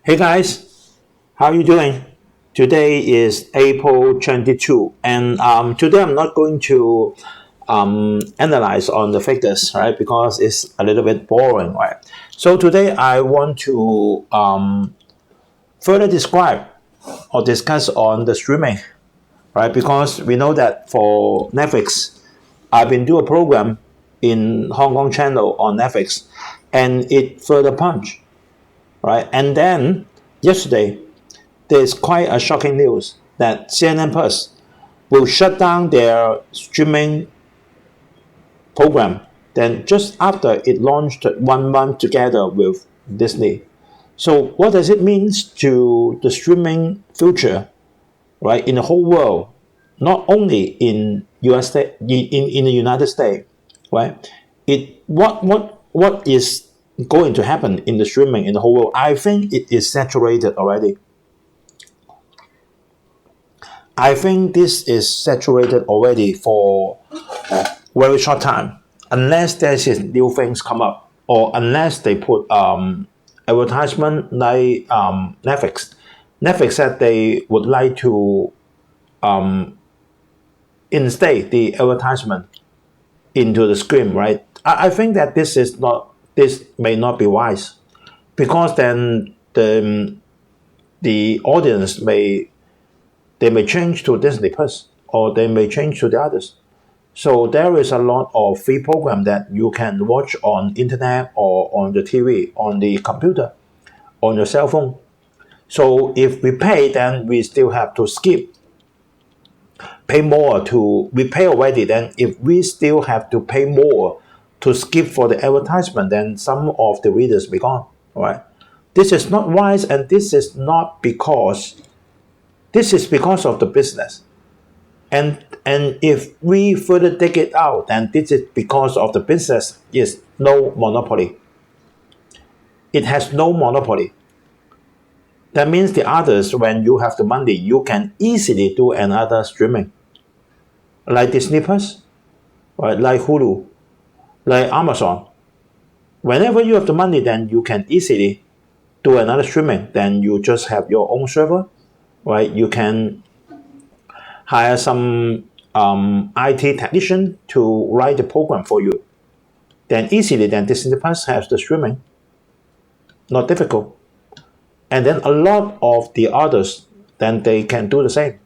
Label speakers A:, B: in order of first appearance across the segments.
A: Hey guys, how are you doing? Today is April 22, and today I'm not going to analyze on the figures, right? Because it's a little bit boring, right? So today I want to further describe or discuss on the streaming, right? Because we know that for Netflix, I've been doing a program in Hong Kong channel on Netflix, and it further punched, right? And then yesterday, there's quite a shocking news that CNN Plus will shut down their streaming program then just after it launched 1 month together with Disney. So what does it mean to the streaming future, right, in the whole world, not only in in the United States, right? What is going to happen in the streaming in the whole world? I think it is saturated already. I think this is saturated already for a very short time, unless there's new things come up, or unless they put advertisement like Netflix. Netflix said they would like to instate the advertisement into the screen, right? I think that this may not be wise, because then the audience may change to Disney Plus, or they may change to the others. So there is a lot of free program that you can watch on internet or on the TV, on the computer, on your cell phone. So if we pay, then we still have to we pay already. Then if we still have to pay more to skip for the advertisement, then some of the readers be gone, right? This is not wise, and this is because of the business. And if we further take it out, then this is because of the business is no monopoly. It has no monopoly. That means the others, when you have the money, you can easily do another streaming. Like Disney Plus, right? Like Hulu, like Amazon. Whenever you have the money, then you can easily do another streaming. Then you just have your own server, right? You can hire some IT technician to write the program for you. Then easily, then Disney Plus has the streaming. Not difficult. And then a lot of the others, then they can do the same.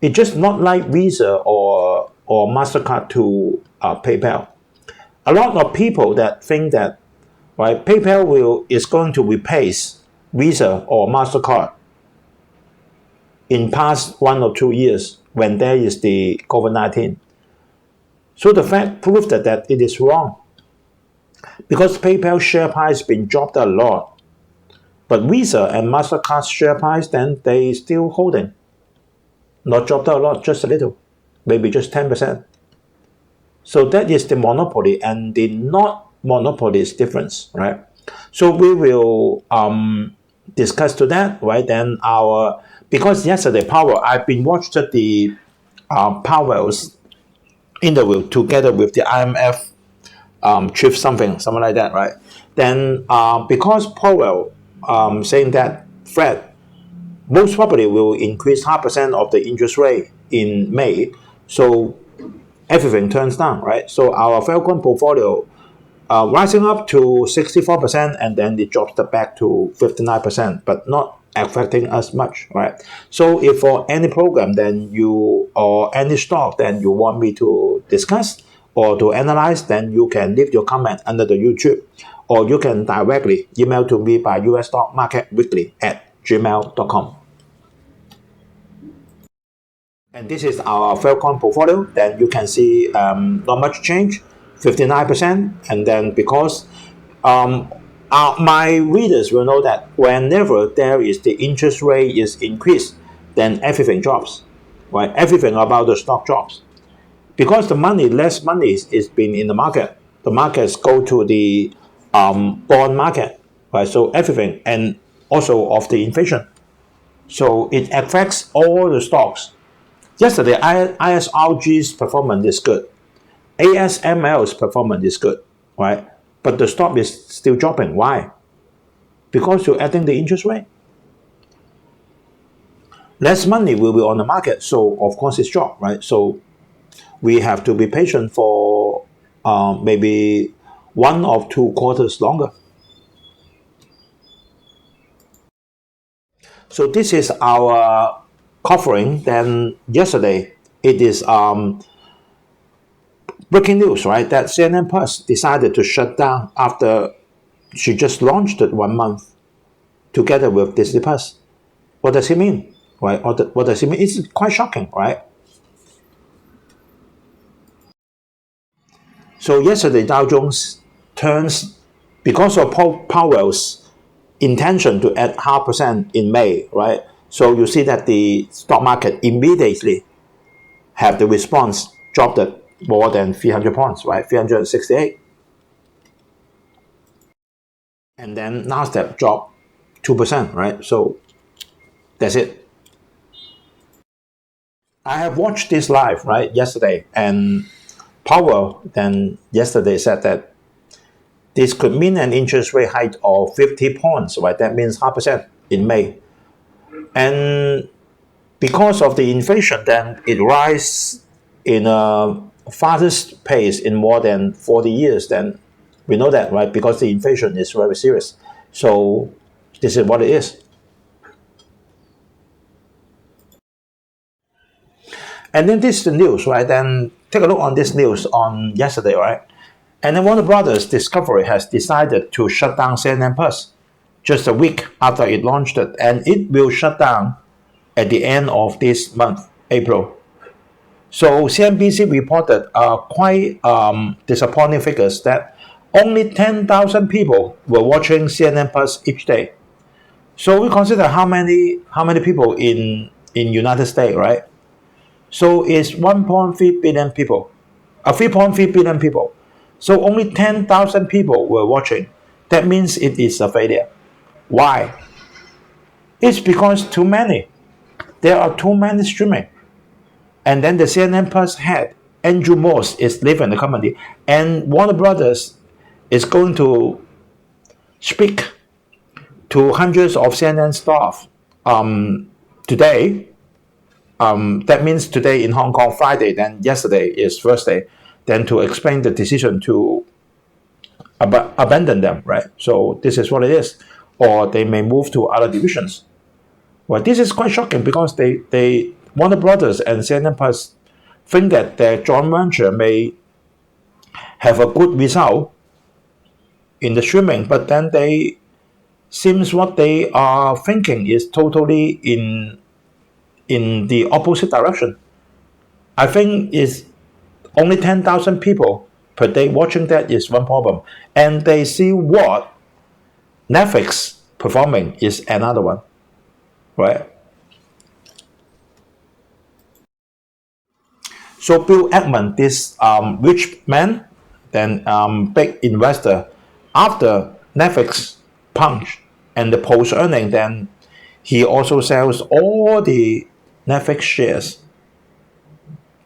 A: It's just not like Visa or MasterCard to PayPal. A lot of people that think that, right, PayPal is going to replace Visa or MasterCard in past 1 or 2 years when there is the COVID-19. So the fact proves that it is wrong, because PayPal share price been dropped a lot, but Visa and MasterCard share price, then they still holding. Not dropped a lot, just a little, maybe just 10%. So that is the monopoly, and the not monopoly is difference, right? So we will discuss to that, right? Then because yesterday I've been watching the Powell's interview together with the IMF chief something like that, right? Then because Powell saying that Fed most probably will increase 0.5% of the interest rate in May, so everything turns down, right? So our Falcon portfolio rising up to 64%, and then it drops back to 59%, but not affecting us much, right? So if for any program then or any stock then you want me to discuss or to analyze, then you can leave your comment under the YouTube, or you can directly email to me by usstockmarketweekly@gmail.com. And this is our Falcon portfolio. Then you can see not much change, 59%. And then because my readers will know that whenever there is the interest rate is increased, then everything drops, right? Everything about the stock drops, because less money is being in the market. The markets go to the bond market, right? So everything, and also of the inflation. So it affects all the stocks. Yesterday, ISRG's performance is good. ASML's performance is good, right? But the stock is still dropping. Why? because you're adding the interest rate. Less money will be on the market, so of course it's dropped, right? So we have to be patient for maybe 1 or 2 quarters longer. So this is our covering. Then yesterday, it is breaking news, right? That CNN Plus decided to shut down after she just launched it 1 month together with Disney Plus. What does it mean, right? What does it mean? It's quite shocking, right? So yesterday, Dow Jones turns because of Powell's intention to add 0.5% in May, right? So you see that the stock market immediately have the response dropped at more than 300 points, right? 368. And then Nasdaq dropped 2%, right? So that's it. I have watched this live, right, yesterday, and Powell then yesterday said that this could mean an interest rate hike of 50 points, right? That means 0.5% in May. And because of the inflation, then it rises in a fastest pace in more than 40 years. Then we know that, right? Because the inflation is very serious. So this is what it is. And then this is the news, right? Then take a look on this news on yesterday, right? And then Warner Brothers Discovery has decided to shut down CNN Plus just a week after it launched it, and it will shut down at the end of this month, April. So CNBC reported quite disappointing figures that only 10,000 people were watching CNN Plus each day. So we consider how many people in United States, right? So it's 1.3 billion people, 3.3 billion people. So only 10,000 people were watching. That means it is a failure. Why? It's because too many. There are too many streaming. And then the CNN Plus head, Andrew Morse, is leaving the company. And Warner Brothers is going to speak to hundreds of CNN staff today. That means today in Hong Kong, Friday, then yesterday is Thursday, then to explain the decision to abandon them, right? So this is what it is. Or they may move to other divisions. Well, this is quite shocking because they Warner Brothers and CNN Plus think that their joint venture may have a good result in the streaming, but then they seems what they are thinking is totally in the opposite direction. I think is only 10,000 people per day watching that is one problem, and they see what Netflix performing is another one, right? So Bill Ackman, this rich man, then big investor, after Netflix punch and the post earning, then he also sells all the Netflix shares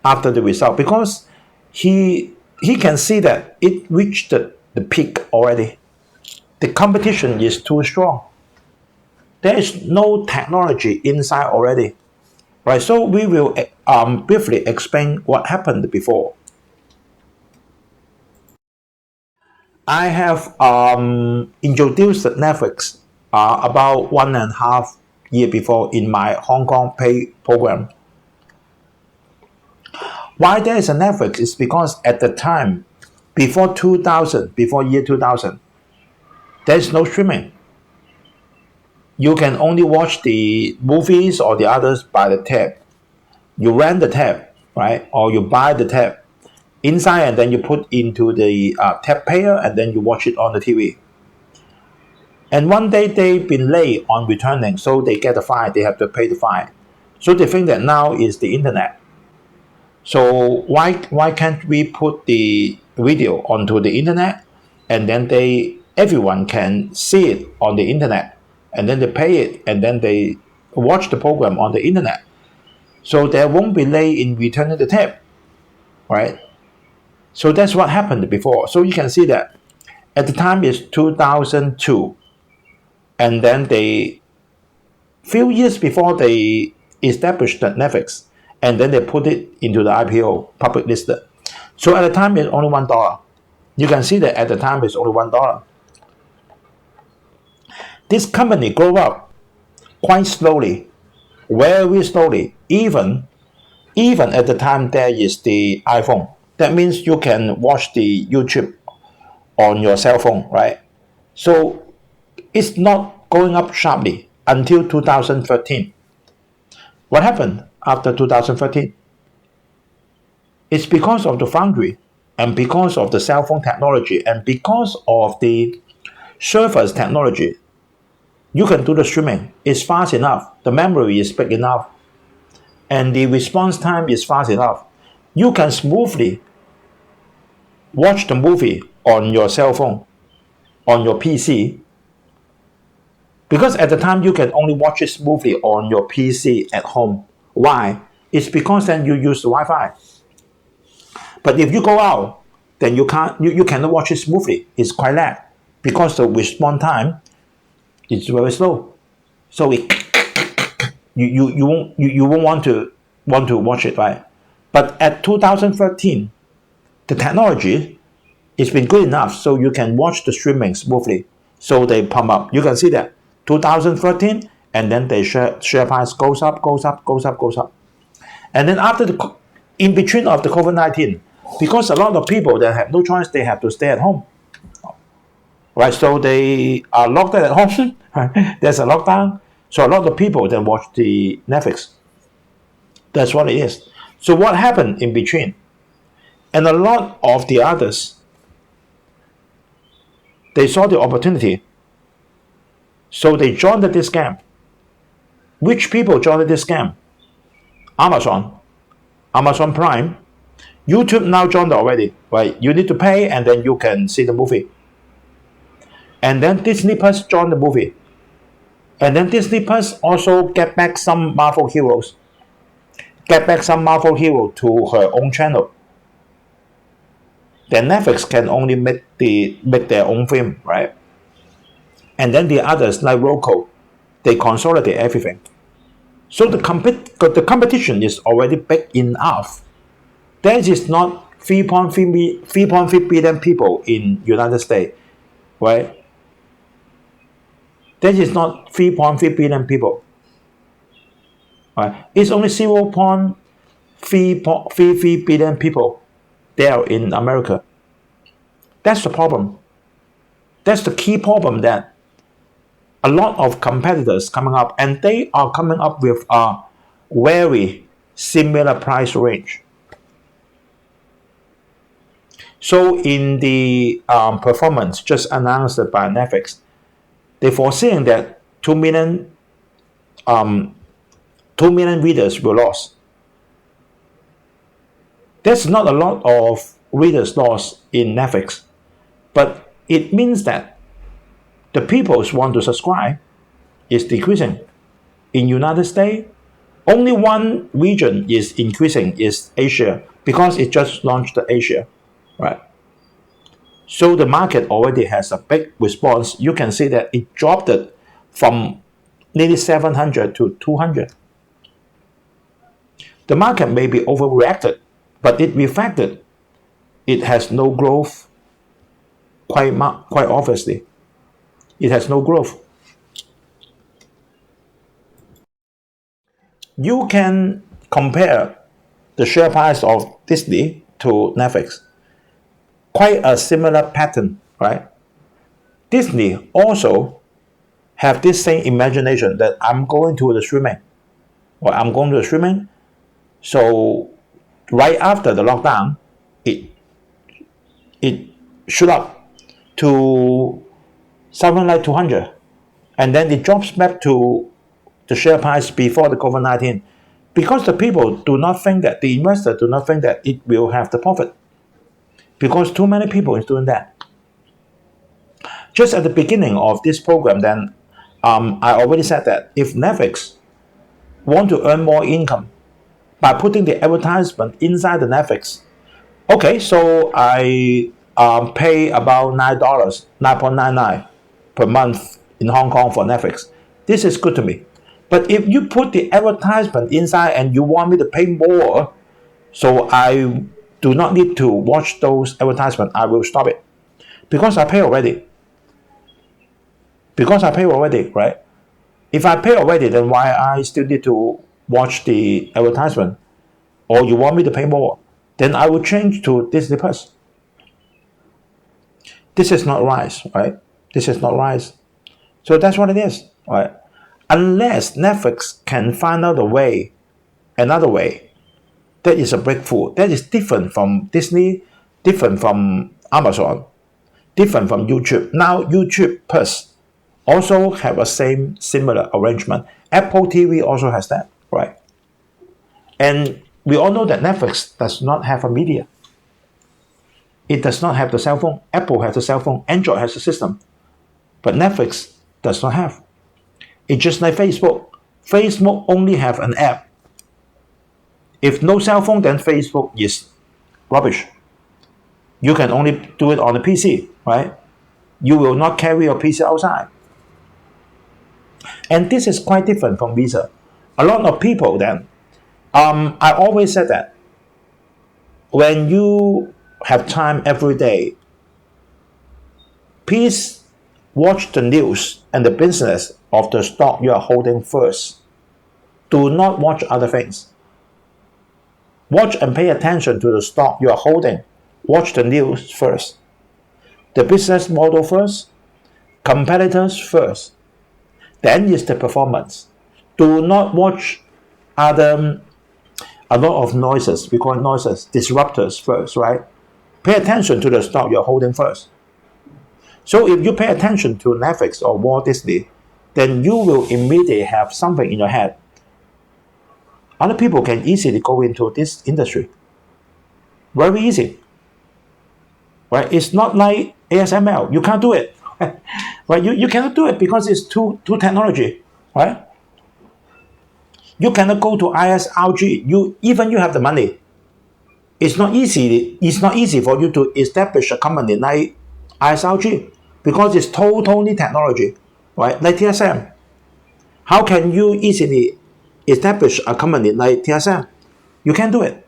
A: after the result because he can see that it reached the peak already. The competition is too strong. There is no technology inside already. Right, so we will briefly explain what happened before. I have introduced Netflix about 1.5 years before in my Hong Kong pay program. Why there is a Netflix is because at the time, before year 2000, there is no streaming. You can only watch the movies or the others by the tab. You rent the tab, right? Or you buy the tab inside and then you put into the tab payer and then you watch it on the TV. And one day they've been late on returning, so they get a fine, they have to pay the fine. So they think that now is the internet. So why can't we put the video onto the internet and then everyone can see it on the internet and then they pay it and then they watch the program on the internet. So there won't be late in returning the tab, right? So that's what happened before. So you can see that at the time is 2002. and then they few years before they established the Netflix, and then they put it into the IPO, public listed. So at the time it's only $1. You can see that at the time it's only $1. This company grew up quite slowly, very slowly. Even at the time there is the iPhone. That means you can watch the YouTube on your cell phone, right? So it's not going up sharply until 2013. What happened after 2013? It's because of the foundry, and because of the cell phone technology, and because of the servers technology. You can do the streaming. It's fast enough. The memory is big enough. And the response time is fast enough. You can smoothly watch the movie on your cell phone, on your PC. Because at the time you can only watch it smoothly on your PC at home. Why? It's because then you use the Wi-Fi. But if you go out, then you cannot watch it smoothly. It's quite lag because the response time is very slow. So you won't want to watch it, right? But at 2013, the technology has been good enough so you can watch the streaming smoothly. So they pump up. You can see that 2013, and then the share price goes up. And then after in between of the COVID-19, because a lot of people that have no choice, they have to stay at home. Right, so they are locked at home. There's a lockdown. So a lot of people then watch the Netflix. That's what it is. So what happened in between? And a lot of the others, they saw the opportunity. So they joined this scam. Which people joined this scam? Amazon Prime, YouTube now joined already, right? You need to pay and then you can see the movie. And then Disney Plus joined the movie. And then Disney Plus also get back some Marvel heroes. Get back some Marvel hero to her own channel. Then Netflix can only make their own film, right? And then the others like Roku, they consolidate everything. So the competition is already big enough. There is not 3.3 billion people in United States, right? There is not 3.3 billion people. Right? It's only 0.33 billion people there in America. That's the problem. That's the key problem, that a lot of competitors coming up, and they are coming up with a very similar price range. So in the performance just announced by Netflix, they're foreseeing that 2 million readers were lost. There's not a lot of readers lost in Netflix, but it means that the people who want to subscribe is decreasing. In United States, only one region is increasing, is Asia, because it just launched Asia, right? So the market already has a big response. You can see that it dropped it from nearly 700 to 200. The market may be overreacted, but it reflected it has no growth. Quite obviously, it has no growth. You can compare the share price of Disney to Netflix. Quite a similar pattern, right? Disney also have this same imagination that I'm going to the streaming. Or I'm going to the streaming. So right after the lockdown, it shoot up to something like 200. And then it drops back to the share price before the COVID-19. Because the people do not think that, the investors do not think that it will have the profit. Because too many people is doing that. Just at the beginning of this program, then I already said that if Netflix want to earn more income by putting the advertisement inside the Netflix, okay, so I pay about $9, $9.99 per month in Hong Kong for Netflix. This is good to me. But if you put the advertisement inside and you want me to pay more, so I do not need to watch those advertisements, I will stop it. Because I pay already. Because I pay already, right? If I pay already, then why I still need to watch the advertisement? Or you want me to pay more? Then I will change to Disney Plus. This is not right, right? This is not right. So that's what it is, right? Unless Netflix can find out a way, another way, that is a breakthrough. That is different from Disney, different from Amazon, different from YouTube. Now YouTube Plus also have a similar arrangement. Apple TV also has that, right? And we all know that Netflix does not have a media. It does not have the cell phone. Apple has the cell phone. Android has the system. But Netflix does not have. It's just like Facebook. Facebook only have an app. If no cell phone, then Facebook is rubbish. You can only do it on a PC, right? You will not carry your PC outside. And this is quite different from Visa. A lot of people then, I always said that when you have time every day, please watch the news and the business of the stock you are holding first. Do not watch other things. Watch and pay attention to the stock you are holding. Watch the news first. The business model first. Competitors first. Then is the performance. Do not watch a lot of noises. We call it noises, disruptors first, right? Pay attention to the stock you're holding first. So if you pay attention to Netflix or Walt Disney, then you will immediately have something in your head. Other people can easily go into this industry. Very easy. Right? It's not like ASML. You can't do it. Right? You cannot do it because it's too technology. Right? You cannot go to ISRG. You have the money. It's not easy for you to establish a company like ISRG because it's totally technology, right? Like TSM. How can you easily establish a company like TSM? You can't do it.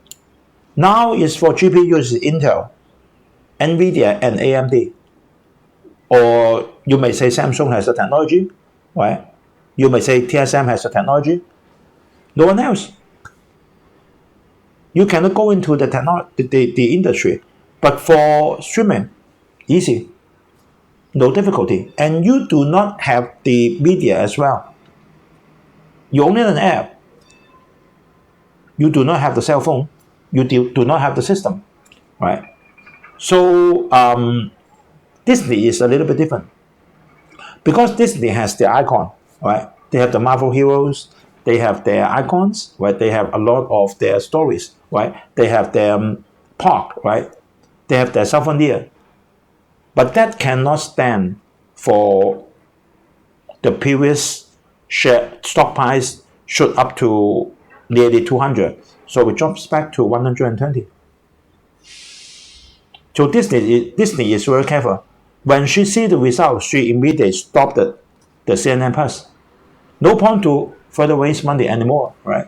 A: Now it's for GPUs, Intel, NVIDIA, and AMD. Or you may say Samsung has the technology, right? You may say TSM has the technology. No one else. You cannot go into the industry. But for streaming, easy. No difficulty. And you do not have the media as well. You only have an app. You do not have the cell phone. You do not have the system. Right? So Disney is a little bit different. Because Disney has the icon, right? They have the Marvel heroes. They have their icons, right? They have a lot of their stories, right? They have their park, right? They have their souvenir. But that cannot stand for the previous stock price shoot up to nearly 200. So it drops back to 120. So Disney is very careful. When she sees the results, she immediately stopped the CNN Plus. No point to further waste money anymore, right?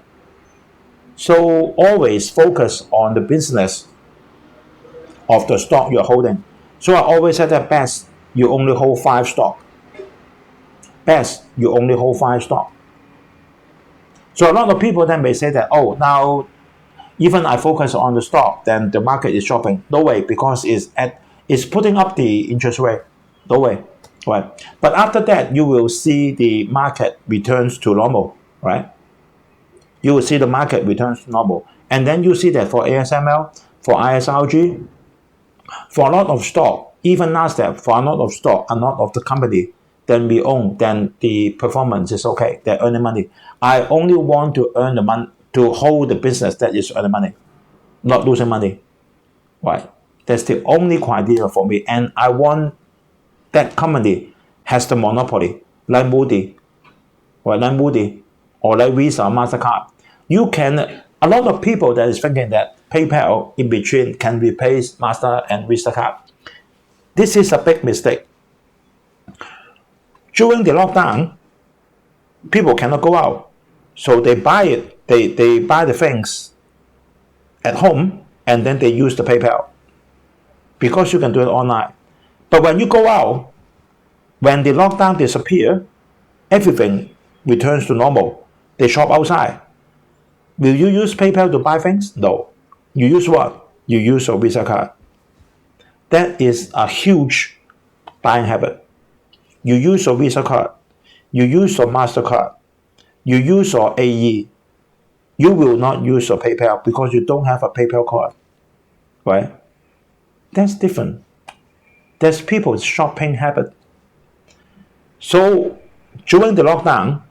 A: So always focus on the business of the stock you're holding. So I always said that best, you only hold 5 stock. Best, you only hold 5 stock. So a lot of people then may say that, oh, now even I focus on the stock, then the market is dropping. No way, because it's putting up the interest rate. No way. Right. But after that, you will see the market returns to normal, right? You will see the market returns to normal. And then you see that for ASML, for ISRG, for a lot of stock, even NASDAQ, for a lot of stock, a lot of the company that we own, then the performance is okay. They're earning money. I only want to earn the money, to hold the business that is earning money, not losing money. Right? That's the only criteria for me. And I want that company has the monopoly, like Moody, or like Visa or MasterCard. A lot of people that is thinking that PayPal in between can replace Master and Visa card. This is a big mistake. During the lockdown, people cannot go out, so they buy it. They buy the things at home, and then they use the PayPal because you can do it online. But when you go out, when the lockdown disappears, everything returns to normal. They shop outside. Will you use PayPal to buy things? No. You use what? You use a Visa card. That is a huge buying habit. You use a Visa card. You use a MasterCard. You use your AE. You will not use your PayPal because you don't have a PayPal card. Right? That's different. That's people's shopping habit. So during the lockdown,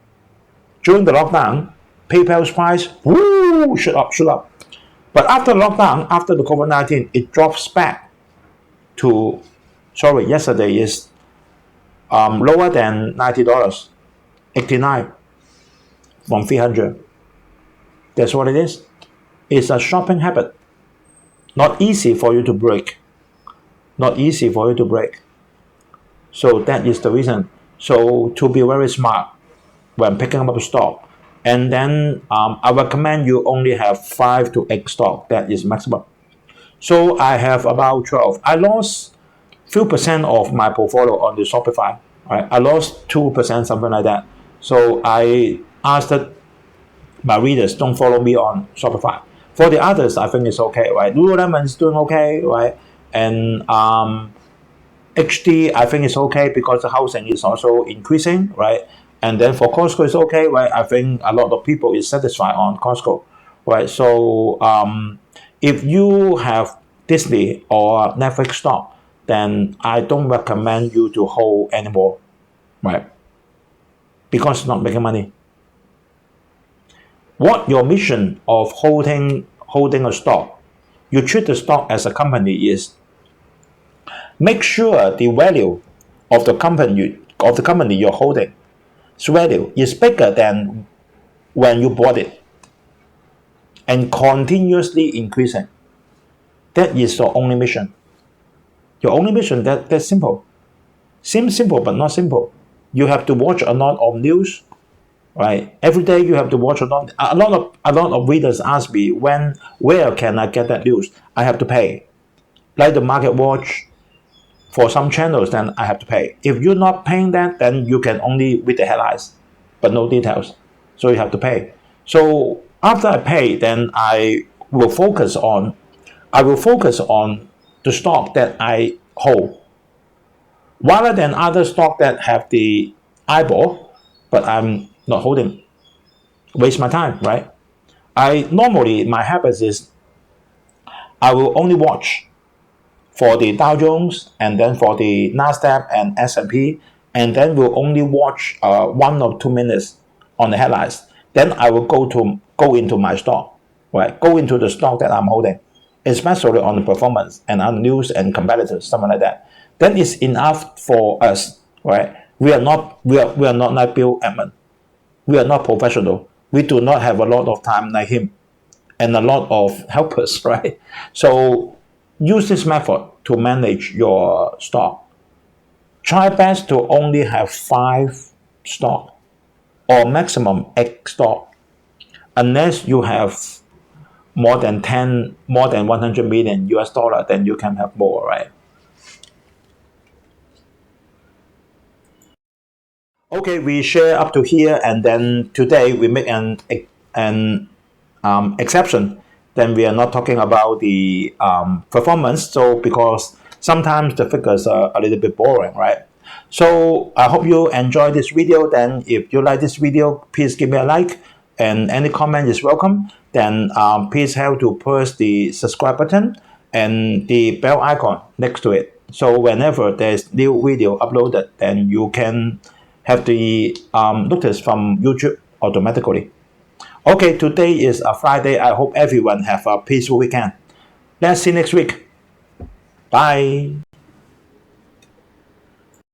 A: PayPal's price shoot up. But after lockdown, after the COVID-19, it drops back to, yesterday is lower than $90, 89 from 300. That's what it is. It's a shopping habit. Not easy for you to break. Not easy for you to break. So that is the reason. So to be very smart when picking up a stock. And then I recommend you only have 5 to 8 stock. That is maximum. So I have about 12. I lost few percent of my portfolio on the Shopify. Right? I lost 2%, something like that. So I asked my readers, don't follow me on Shopify. For the others, I think it's okay, right? Lululemon is doing okay, right? And HD, I think it's okay because the housing is also increasing, right? And then for Costco, it's okay, right? I think a lot of people is satisfied on Costco, right? So if you have Disney or Netflix stock, then I don't recommend you to hold anymore, right? Because it's not making money. What your mission of holding a stock, you treat the stock as a company is make sure the value of the company you're holding, its value is bigger than when you bought it and continuously increasing. That is your only mission. Your only mission, that's simple. Seems simple, but not simple. You have to watch a lot of news, right? Every day you have to watch a lot of readers ask me where can I get that news? I have to pay. Like the Market Watch, for some channels, then I have to pay. If you're not paying that, then you can only read the headlines, but no details. So you have to pay. So after I pay, then I will focus on the stock that I hold, rather than other stock that have the eyeball, but I'm not holding. Waste my time, right? My habit is I will only watch for the Dow Jones and then for the Nasdaq and S&P, and then we'll only watch 1 or 2 minutes on the headlines. Then I will go into my stock, right? Go into the stock that I'm holding, especially on the performance and on news and competitors, something like that. Then it's enough for us, right? We are not like Bill Ackman. We are not professional. We do not have a lot of time like him, and a lot of helpers, right? So use this method to manage your stock. Try best to only have 5 stock or maximum 8 stock, unless you have more than 100 million US dollar, then you can have more, right? Okay, we share up to here, and then today we make an exception. Then we are not talking about the performance, so because sometimes the figures are a little bit boring, right? So I hope you enjoy this video. Then if you like this video, please give me a like, and any comment is welcome. Then please help to press the subscribe button and the bell icon next to it. So whenever there's new video uploaded, then you can have the notice from YouTube automatically. Okay, today is a Friday. I hope everyone have a peaceful weekend. Let's see next week. Bye.